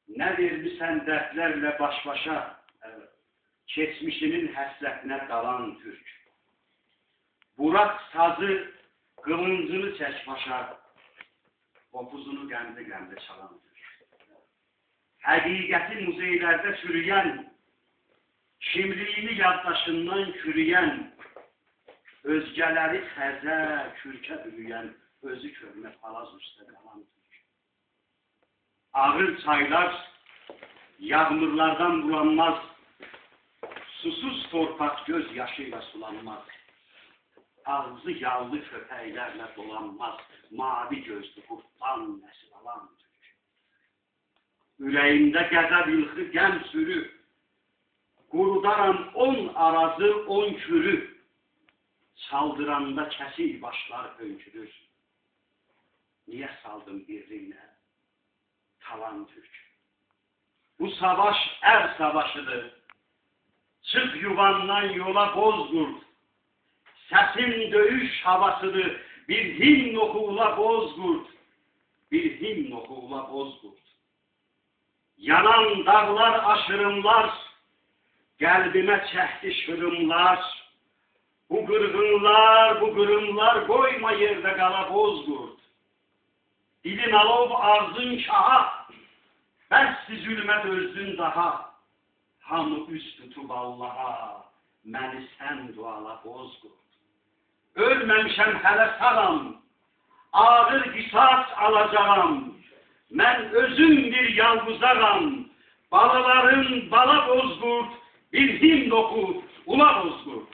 Ne vermişsen dertlerle baş başa, evet. Geçmişinin həsrətine dalan Türk. Burak sazı, kılıncını çək başa, kopuzunu qəmdə çalan Türk. Həqiqəti muzeylərdə çürüyən, kimliğini yaddaşından çürüyən, özgələri xəzə, kürkə bürüyən, özü körmə palaz üstə qalan Türk. Ağır çaylar yağmurlardan bulanmaz, susuz torpaq göz yaşıyla sulanmaz. Ağzı yağlı köpəklərlə dolanmaz, mavi gözlü qurtdan nəsil alan Türk. Ürəyimdə qəzəb ilxi qəm sürü, qurudaram 10 arazı 10 kürü, çaldıranda kəsik başlar hönkürür. Niyə saldım birliğinə talan Türk? Bu savaş savaşıdır. Çık yuvandan yola bozkurt. Sesin döyüş havasıdır. Bir himn oku bozkurt. Bir himn oku bozkurt. Yanan dağlar aşırımlar, kalbime çekti şırımlar. Bu kırgınlar koyma yerde kala bozkurt. Dilin alov arzın şaha, bəssi zülmət özün daha. Hamı üst tutub Allaha, məni sən duala bozqurt. Ölməmişəm hələ sağam, ağır qisas alacağam. Mən özüm bir yalvuzaram, balaların bala bozqurt, bir himn oku, ula bozqurt.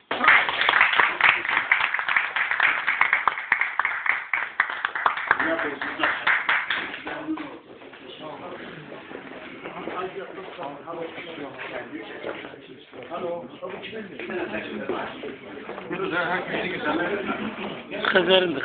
Xəzərindir.